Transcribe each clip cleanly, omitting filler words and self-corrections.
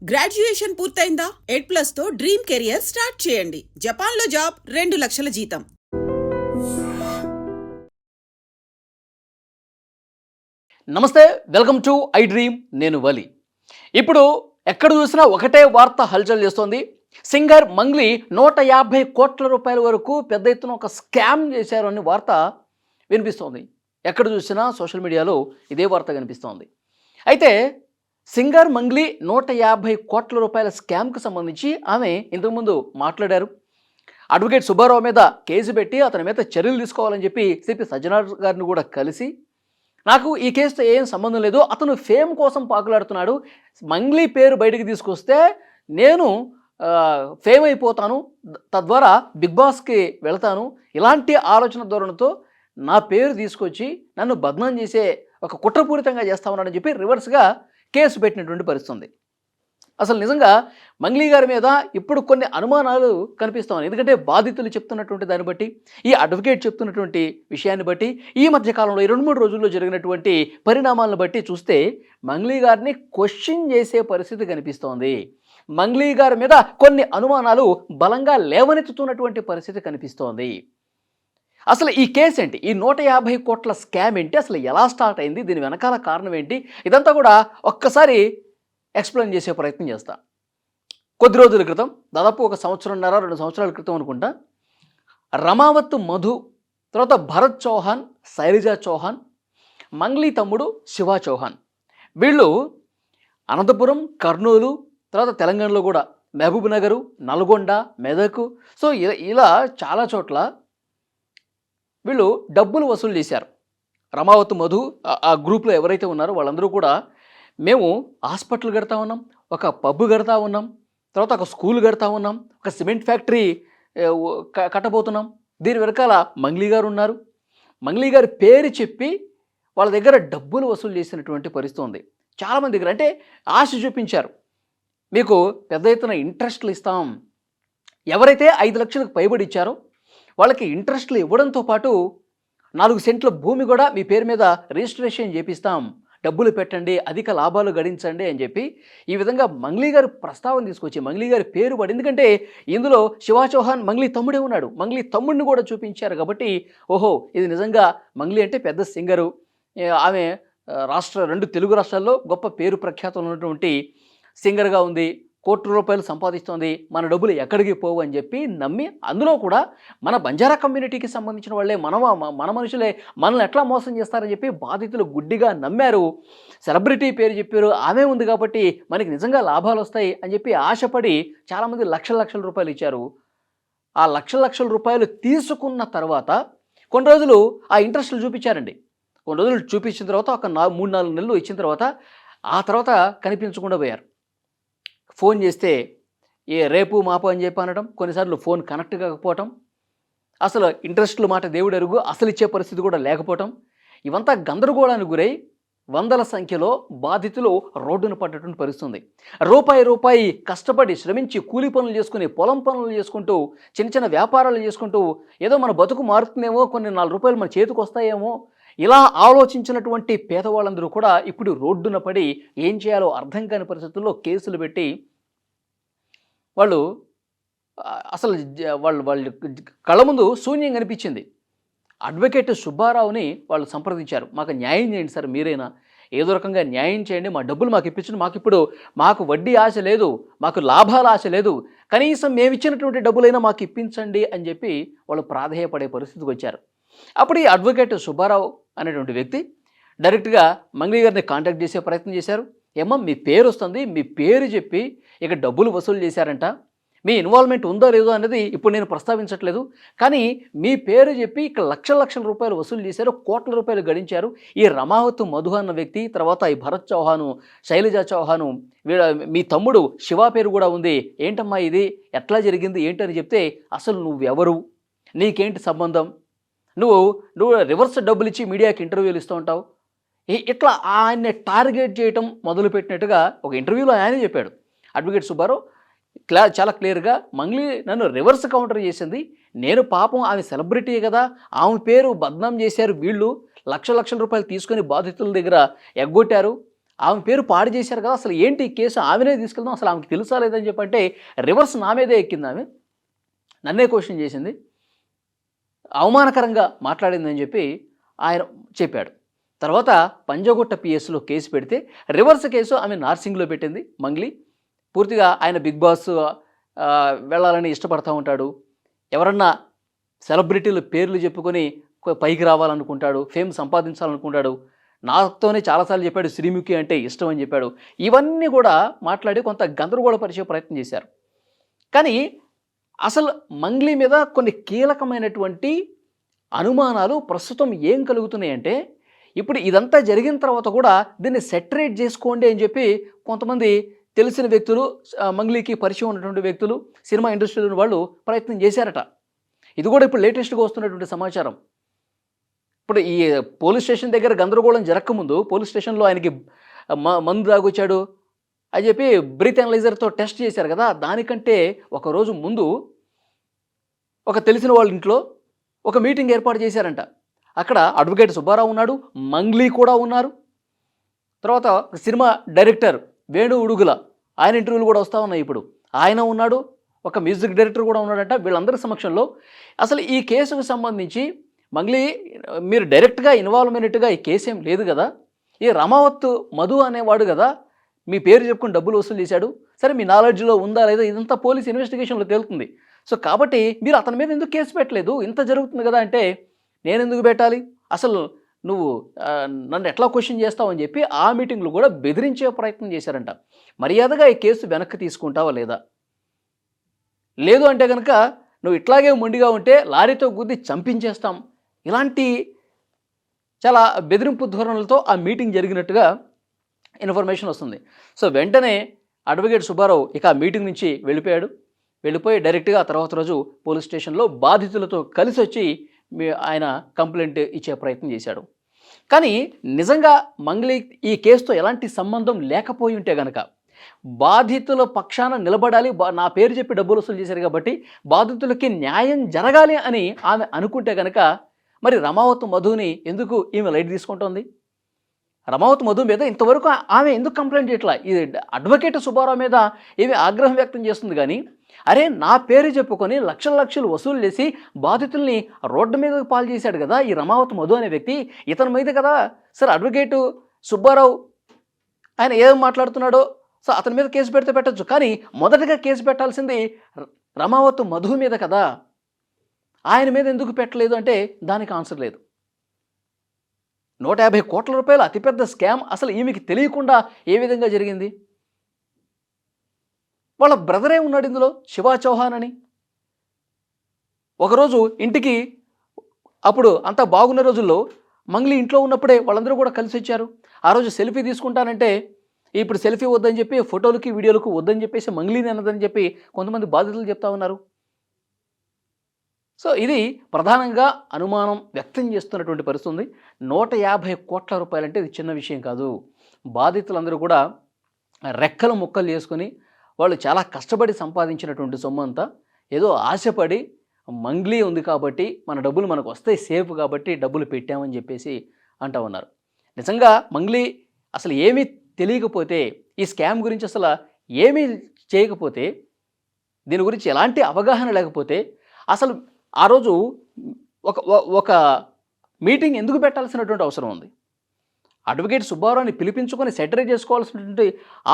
Graduation పూర్తయిందా? ఎడ్+ తో dream career start చేయండి. జపాన్లో జాబ్, 2 లక్షల జీతం. నమస్తే, వెల్కమ్ టు ఐ డ్రీమ్. నేను వలి. ఇప్పుడు ఎక్కడ చూసినా ఒకటే వార్త హల్చల్ చేస్తోంది. సింగర్ మంగ్లీ 150 కోట్ల రూపాయల వరకు పెద్ద ఎత్తున ఒక స్కామ్ చేశారు అనే వార్త వినిపిస్తోంది. ఎక్కడ చూసినా సోషల్ మీడియాలో ఇదే వార్త కనిపిస్తోంది. అయితే సింగర్ మంగ్లీ 150 కోట్ల రూపాయల స్కామ్కి సంబంధించి ఆమె ఇంతకుముందు మాట్లాడారు. అడ్వకేట్ సుబ్బారావు మీద కేసు పెట్టి అతని మీద చర్యలు తీసుకోవాలని చెప్పి సిపి సజ్జనార్ గారిని కూడా కలిసి, నాకు ఈ కేసుతో ఏం సంబంధం లేదు, అతను ఫేమ్ కోసం పాకులాడుతున్నాడు, మంగ్లీ పేరు బయటికి తీసుకొస్తే నేను ఫేమ్ అయిపోతాను, తద్వారా బిగ్ బాస్కి వెళ్తాను, ఇలాంటి ఆలోచన ధోరణితో నా పేరు తీసుకొచ్చి నన్ను బద్నాం చేసే ఒక కుట్రపూరితంగా చేస్తా ఉన్నాడని చెప్పి రివర్స్గా కేసు పెట్టినటువంటి పరిస్థితుంది. అసలు నిజంగా మంగ్లీ గారి మీద ఇప్పుడు కొన్ని అనుమానాలు కనిపిస్తాయి. ఎందుకంటే బాధితులు చెప్తున్నటువంటి దాన్ని బట్టి, ఈ అడ్వకేట్ చెప్తున్నటువంటి విషయాన్ని బట్టి, ఈ మధ్య కాలంలో 2-3 రోజుల్లో జరిగినటువంటి పరిణామాలను బట్టి చూస్తే మంగ్లీ గారిని క్వశ్చన్ చేసే పరిస్థితి కనిపిస్తోంది. మంగ్లీ గారి మీద కొన్ని అనుమానాలు బలంగా లేవనెత్తుతున్నటువంటి పరిస్థితి కనిపిస్తోంది. అసలు ఈ కేసు ఏంటి? ఈ 150 కోట్ల స్కామ్ ఏంటి? అసలు ఎలా స్టార్ట్ అయింది? దీని వెనకాల కారణం ఏంటి? ఇదంతా కూడా ఒక్కసారి ఎక్స్ప్లెయిన్ చేసే ప్రయత్నం చేస్తా. కొద్ది రోజుల క్రితం, దాదాపు 1 సంవత్సరంన్నర 2 సంవత్సరాల క్రితం అనుకుంటా, రమావత్ మధు, తర్వాత భరత్ చౌహాన్, శైలజా చౌహాన్, మంగ్లీ తమ్ముడు శివ చౌహాన్, వీళ్ళు అనంతపురం, కర్నూలు, తర్వాత తెలంగాణలో కూడా మహబూబ్ నగరు, నల్గొండ, మెదక్, సో ఇలా చాలా చోట్ల వీళ్ళు డబ్బులు వసూలు చేశారు. రమావత్ మధు ఆ గ్రూప్లో ఎవరైతే ఉన్నారో వాళ్ళందరూ కూడా, మేము హాస్పిటల్ కడతా ఉన్నాం, ఒక పబ్ కడతా ఉన్నాం, తర్వాత ఒక స్కూల్ కడతా ఉన్నాం, ఒక సిమెంట్ ఫ్యాక్టరీ కట్టబోతున్నాం, దీని వెనకాల మంగ్లీ గారు ఉన్నారు, మంగ్లీ గారి పేరు చెప్పి వాళ్ళ దగ్గర డబ్బులు వసూలు చేసినటువంటి పరిస్థితి ఉంది. చాలామంది దగ్గర అంటే ఆశ చూపించారు, మీకు పెద్ద ఎత్తున ఇంట్రెస్ట్లు ఇస్తాం. ఎవరైతే 5 లక్షలకు పైబడి ఇచ్చారో వాళ్ళకి ఇంట్రెస్ట్లు ఇవ్వడంతో పాటు 4 సెంట్ల భూమి కూడా మీ పేరు మీద రిజిస్ట్రేషన్ చేపిస్తాం, డబ్బులు పెట్టండి, అధిక లాభాలు గడించండి అని చెప్పి ఈ విధంగా మంగ్లీ గారు ప్రస్తావన తీసుకొచ్చి మంగ్లీ గారి పేరు పడి, ఎందుకంటే ఇందులో శివ చౌహాన్ మంగ్లీ తమ్ముడే ఉన్నాడు, మంగ్లీ తమ్ముడిని కూడా చూపించారు కాబట్టి ఓహో ఇది నిజంగా మంగ్లీ అంటే పెద్ద సింగరు, ఆమె 2 తెలుగు రాష్ట్రాల్లో గొప్ప పేరు ప్రఖ్యాతం ఉన్నటువంటి సింగర్గా ఉంది, కోట్ల రూపాయలు సంపాదిస్తోంది, మన డబ్బులు ఎక్కడికి పోవు అని చెప్పి నమ్మి, అందులో కూడా మన బంజారా కమ్యూనిటీకి సంబంధించిన వాళ్ళే, మన మనుషులే మనల్ని ఎట్లా మోసం చేస్తారని చెప్పి బాధితులు గుడ్డిగా నమ్మారు. సెలబ్రిటీ పేరు చెప్పారు, ఆమె ఉంది కాబట్టి మనకి నిజంగా లాభాలు వస్తాయి అని చెప్పి ఆశపడి చాలామంది లక్షల రూపాయలు ఇచ్చారు. ఆ లక్షల రూపాయలు తీసుకున్న తర్వాత కొన్ని రోజులు ఆ ఇంట్రెస్ట్లు చూపించారండి. కొన్ని రోజులు చూపించిన తర్వాత ఒక 3-4 నెలలు ఇచ్చిన తర్వాత ఆ తర్వాత కనిపించకుండా పోయారు. ఫోన్ చేస్తే రేపు మాపు అని చెప్పి అనడం, కొన్నిసార్లు ఫోన్ కనెక్ట్ కాకపోవటం, అసలు ఇంట్రెస్ట్లు మాట దేవుడు ఎరుగు, అసలు ఇచ్చే పరిస్థితి కూడా లేకపోవటం, ఇవంతా గందరగోళానికి గురై వందల సంఖ్యలో బాధితులు రోడ్డున పడ్డటువంటి పరిస్థితుంది. రూపాయి కష్టపడి శ్రమించి కూలి పనులు చేసుకుని, పొలం పనులు చేసుకుంటూ, చిన్న వ్యాపారాలు చేసుకుంటూ, ఏదో మన బతుకు మారుతుందేమో, కొన్ని 4 రూపాయలు మన చేతికి వస్తాయేమో, ఇలా ఆలోచించినటువంటి పేదవాళ్ళందరూ కూడా ఇప్పుడు రోడ్డున పడి ఏం చేయాలో అర్థం కాని పరిస్థితుల్లో కేసులు పెట్టి వాళ్ళు అసలు వాళ్ళు కళ్ళ ముందు శూన్యం కనిపించింది. అడ్వకేట్ సుబ్బారావుని వాళ్ళు సంప్రదించారు, మాకు న్యాయం చేయండి సార్, మీరైనా ఏదో రకంగా న్యాయం చేయండి, మా డబ్బులు మాకు ఇప్పించండి, మాకు వడ్డీ ఆశ లేదు, మాకు లాభాల ఆశ లేదు, కనీసం మేము ఇచ్చినటువంటి డబ్బులైనా మాకు ఇప్పించండి అని చెప్పి వాళ్ళు ప్రాధేయపడే పరిస్థితికి వచ్చారు. అప్పుడు ఈ అడ్వకేట్ సుబ్బారావు అనేటువంటి వ్యక్తి డైరెక్ట్గా మంగ్లీ గారిని కాంటాక్ట్ చేసే ప్రయత్నం చేశారు. ఏమో మీ పేరు వస్తుంది, మీ పేరు చెప్పి ఇక డబ్బులు వసూలు చేశారంట, మీ ఇన్వాల్వ్మెంట్ ఉందో లేదో అనేది ఇప్పుడు నేను ప్రస్తావించట్లేదు, కానీ మీ పేరు చెప్పి ఇక లక్షల రూపాయలు వసూలు చేశారు, కోట్ల రూపాయలు గడించారు. ఈ రమావత్ మధు అన్న వ్యక్తి, తర్వాత ఈ భరత్ చౌహాను, శైలజా చౌహాను, మీ తమ్ముడు శివ పేరు కూడా ఉంది, ఏంటమ్మా ఇది, ఎట్లా జరిగింది ఏంటని చెప్తే, అసలు నువ్వెవరు, నీకేంటి సంబంధం, నువ్వు రివర్స్ డబ్బులు ఇచ్చి మీడియాకి ఇంటర్వ్యూలు ఇస్తూ ఉంటావు, ఇట్లా ఆయన్ని టార్గెట్ చేయటం మొదలుపెట్టినట్టుగా ఒక ఇంటర్వ్యూలో ఆయనే చెప్పాడు. అడ్వకేట్ సుబ్బారావు చాలా క్లియర్గా, మంగ్లీ నన్ను రివర్స్ కౌంటర్ చేసింది, నేను పాపం ఆమె సెలబ్రిటీ కదా, ఆమె పేరు బద్నాం చేశారు వీళ్ళు, లక్షల రూపాయలు తీసుకొని బాధితుల దగ్గర ఎగ్గొట్టారు, ఆమె పేరు పాడు చేశారు కదా, అసలు ఏంటి ఈ కేసు, ఆమెనే తీసుకెళ్దాం, అసలు ఆమెకి తెలుసా లేదని చెప్పంటే రివర్స్ నా మీదే ఎక్కింది ఆమె, నన్నే క్వశ్చన్ చేసింది, అవమానకరంగా మాట్లాడిందని చెప్పి ఆయన చెప్పాడు. తర్వాత పంజగుట్ట పిఎస్లో కేసు పెడితే రివర్స్ కేసు ఆమె నార్సింగ్లో పెట్టింది మంగ్లీ. పూర్తిగా ఆయన బిగ్ బాస్ వెళ్ళాలని ఇష్టపడతా ఉంటాడు, ఎవరన్నా సెలబ్రిటీల పేర్లు చెప్పుకొని పైకి రావాలనుకుంటాడు, ఫేమ్ సంపాదించాలనుకుంటాడు, నాతోనే చాలాసార్లు చెప్పాడు శ్రీముఖి అంటే ఇష్టం అని చెప్పాడు. ఇవన్నీ కూడా మాట్లాడి కొంత గందరగోళపరిచే ప్రయత్నం చేశారు. కానీ అసలు మంగ్లీ మీద కొన్ని కీలకమైనటువంటి అనుమానాలు ప్రస్తుతం ఏం కలుగుతున్నాయంటే, ఇప్పుడు ఇదంతా జరిగిన తర్వాత కూడా దీన్ని సెటరేట్ చేసుకోండి అని చెప్పి కొంతమంది తెలిసిన వ్యక్తులు, మంగ్లీకి పరిచయం ఉన్నటువంటి వ్యక్తులు, సినిమా ఇండస్ట్రీలోని వాళ్ళు ప్రయత్నం చేశారట. ఇది కూడా ఇప్పుడు లేటెస్ట్గా వస్తున్నటువంటి సమాచారం. ఇప్పుడు ఈ పోలీస్ స్టేషన్ దగ్గర గందరగోళం జరగకముందు పోలీస్ స్టేషన్లో ఆయనకి మందు తాగొచ్చాడు అని చెప్పి బ్రీత్ అనలైజర్తో టెస్ట్ చేశారు కదా, దానికంటే ఒకరోజు ముందు ఒక తెలిసిన వాళ్ళ ఇంట్లో ఒక మీటింగ్ ఏర్పాటు చేశారంట. అక్కడ అడ్వకేట్ సుబ్బారావు ఉన్నాడు, మంగ్లీ కూడా ఉన్నారు, తర్వాత సినిమా డైరెక్టర్ వేణు ఉడుగుల ఆయన ఇంటర్వ్యూలు కూడా వస్తూ ఉన్నాయి ఇప్పుడు, ఆయన ఉన్నాడు, ఒక మ్యూజిక్ డైరెక్టర్ కూడా ఉన్నాడంట. వీళ్ళందరి సమక్షంలో అసలు ఈ కేసుకు సంబంధించి మంగ్లీ మీరు డైరెక్ట్గా ఇన్వాల్వ్ అయినట్టుగా ఈ కేసు ఏం లేదు కదా, ఈ రమావత్ మధు అనేవాడు కదా మీ పేరు చెప్పుకుని డబ్బులు వసూలు చేశాడు, సరే మీ నాలెడ్జ్లో ఉందా లేదా ఇదంతా పోలీస్ ఇన్వెస్టిగేషన్లో తేలుతుంది. సో కాబట్టి మీరు అతని మీద ఎందుకు కేసు పెట్టలేదు, ఇంత జరుగుతుంది కదా అంటే నేను ఎందుకు పెట్టాలి, అసలు నువ్వు నన్ను ఎట్లా క్వశ్చన్ చేస్తావు అని చెప్పి ఆ మీటింగ్లో కూడా బెదిరించే ప్రయత్నం చేశారంట. మర్యాదగా ఈ కేసు వెనక్కి తీసుకుంటావా లేదా, లేదు అంటే కనుక నువ్వు ఇట్లాగే మొండిగా ఉంటే లారీతో గుద్ది చంపించేస్తాం, ఇలాంటి చాలా బెదిరింపు ధోరణులతో ఆ మీటింగ్ జరిగినట్టుగా ఇన్ఫర్మేషన్ వస్తుంది. సో వెంటనే అడ్వకేట్ సుబ్బారావు ఇక ఆ మీటింగ్ నుంచి వెళ్ళిపోయి డైరెక్ట్గా తర్వాత రోజు పోలీస్ స్టేషన్లో బాధితులతో కలిసి వచ్చి ఆయన కంప్లైంట్ ఇచ్చే ప్రయత్నం చేశాడు. కానీ నిజంగా మంగ్లీ ఈ కేసుతో ఎలాంటి సంబంధం లేకపోయి ఉంటే కనుక బాధితుల పక్షాన నిలబడాలి, నా పేరు చెప్పి డబ్బులు వసూలు చేశారు కాబట్టి బాధితులకి న్యాయం జరగాలి అని ఆమె అనుకుంటే కనుక మరి రమావత్ మధుని ఎందుకు ఈమె లైట్ తీసుకుంటోంది, రమావత్ మధు మీద ఇంతవరకు ఆమె ఎందుకు కంప్లైంట్ చేయట్లా, ఇది అడ్వకేట్ సుబ్బారావు మీద ఏమి ఆగ్రహం వ్యక్తం చేస్తుంది. కానీ అరే నా పేరు చెప్పుకొని లక్షలు వసూలు చేసి బాధితుల్ని రోడ్డు మీద పాలు చేశాడు కదా ఈ రమావత్ మధు అనే వ్యక్తి, ఇతని మీద కదా సార్ అడ్వకేటు సుబ్బారావు ఆయన ఏం మాట్లాడుతున్నాడో, సో అతని మీద కేసు పెడితే పెట్టచ్చు, కానీ మొదటగా కేసు పెట్టాల్సింది రమావత్ మధు మీద కదా, ఆయన మీద ఎందుకు పెట్టలేదు అంటే దానికి ఆన్సర్ లేదు. 150 కోట్ల రూపాయలు అతిపెద్ద స్కామ్ అసలు ఈమెకి తెలియకుండా ఏ విధంగా జరిగింది. వాళ్ళ బ్రదరే ఉన్నాడు ఇందులో, శివా చౌహాన్ అని. ఒకరోజు ఇంటికి అప్పుడు అంతా బాగున్న రోజుల్లో మంగ్లీ ఇంట్లో ఉన్నప్పుడే వాళ్ళందరూ కూడా కలిసి వచ్చారు. ఆ రోజు సెల్ఫీ తీసుకుంటానంటే ఇప్పుడు సెల్ఫీ వద్దని చెప్పి ఫోటోలకి వీడియోలకు వద్దని చెప్పేసి మంగ్లీని అన్నదని చెప్పి కొంతమంది బాధితులు చెప్తా ఉన్నారు. సో ఇది ప్రధానంగా అనుమానం వ్యక్తం చేస్తున్నటువంటి పరిస్థితి ఉంది. 150 కోట్ల రూపాయలు అంటే ఇది చిన్న విషయం కాదు. బాధితులందరూ కూడా రెక్కలు ముక్కలు చేసుకొని వాళ్ళు చాలా కష్టపడి సంపాదించినటువంటి సొమ్ము అంతా ఏదో ఆశపడి మంగ్లీ ఉంది కాబట్టి మన డబ్బులు మనకు వస్తాయి సేఫ్ కాబట్టి డబ్బులు పెట్టామని చెప్పేసి అంటూ ఉన్నారు. నిజంగా మంగ్లీ అసలు ఏమీ తెలియకపోతే, ఈ స్కామ్ గురించి అసలు ఏమీ చేయకపోతే, దీని గురించి ఎలాంటి అవగాహన లేకపోతే అసలు ఆ రోజు ఒక మీటింగ్ ఎందుకు పెట్టాల్సినటువంటి అవసరం ఉంది, అడ్వకేట్ సుబ్బారావుని పిలిపించుకొని సెటరేట్ చేసుకోవాల్సినటువంటి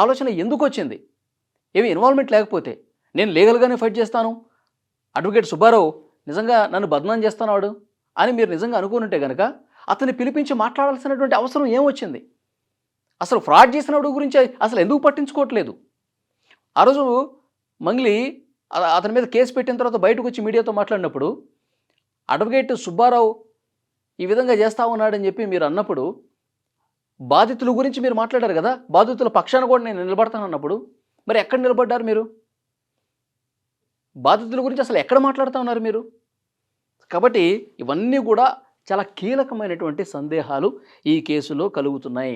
ఆలోచన ఎందుకు వచ్చింది, ఏమి ఇన్వాల్వ్మెంట్ లేకపోతే నేను లీగల్గానే ఫైట్ చేస్తాను, అడ్వకేట్ సుబ్బారావు నిజంగా నన్ను బదనాం చేస్తున్నాడు అని మీరు నిజంగా అనుకునుంటే కనుక అతన్ని పిలిపించి మాట్లాడాల్సినటువంటి అవసరం ఏమొచ్చింది, అసలు ఫ్రాడ్ చేసినప్పుడు గురించి అసలు ఎందుకు పట్టించుకోవట్లేదు. ఆ రోజు మంగ్లీ అతని మీద కేసు పెట్టిన తర్వాత బయటకు వచ్చి మీడియాతో మాట్లాడినప్పుడు అడ్వకేట్ సుబ్బారావు ఈ విధంగా చేస్తూ ఉన్నాడని చెప్పి మీరు అన్నప్పుడు బాధితుల గురించి మీరు మాట్లాడారు కదా, బాధితుల పక్షాన కూడా నేను నిలబడతాను అన్నప్పుడు మరి ఎక్కడ నిలబడ్డారు మీరు, బాధితుల గురించి అసలు ఎక్కడ మాట్లాడుతూ ఉన్నారు మీరు. కాబట్టి ఇవన్నీ కూడా చాలా కీలకమైనటువంటి సందేహాలు ఈ కేసులో కలుగుతున్నాయి.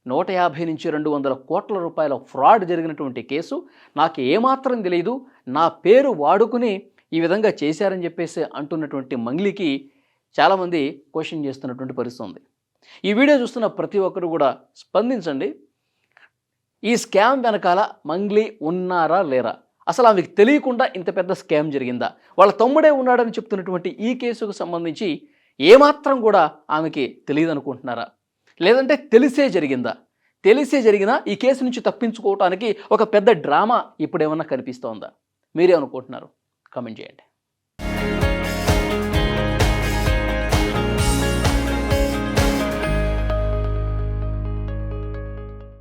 150 నుంచి 200 కోట్ల రూపాయల ఫ్రాడ్ జరిగినటువంటి కేసు, నాకు ఏమాత్రం తెలియదు, నా పేరు వాడుకుని ఈ విధంగా చేశారని చెప్పేసి అంటున్నటువంటి మంగ్లీకి చాలామంది క్వశ్చన్ చేస్తున్నటువంటి పరిస్థితి ఉంది. ఈ వీడియో చూస్తున్న ప్రతి ఒక్కరు కూడా స్పందించండి. ఈ స్కామ్ వెనకాల మంగ్లీ ఉన్నారా లేరా, అసలు ఆమెకు తెలియకుండా ఇంత పెద్ద స్కామ్ జరిగిందా, వాళ్ళ తమ్ముడే ఉన్నాడని చెప్తున్నటువంటి ఈ కేసుకు సంబంధించి ఏమాత్రం కూడా ఆమెకి తెలియదు అనుకుంటున్నారా, లేదంటే తెలిసే జరిగిందా? తెలిసే జరిగినా ఈ కేసు నుంచి తప్పించుకోవటానికి ఒక పెద్ద డ్రామా ఇప్పుడేమన్నా కనిపిస్తోందా? మీరే అనుకుంటున్నారు? కామెంట్ చేయండి.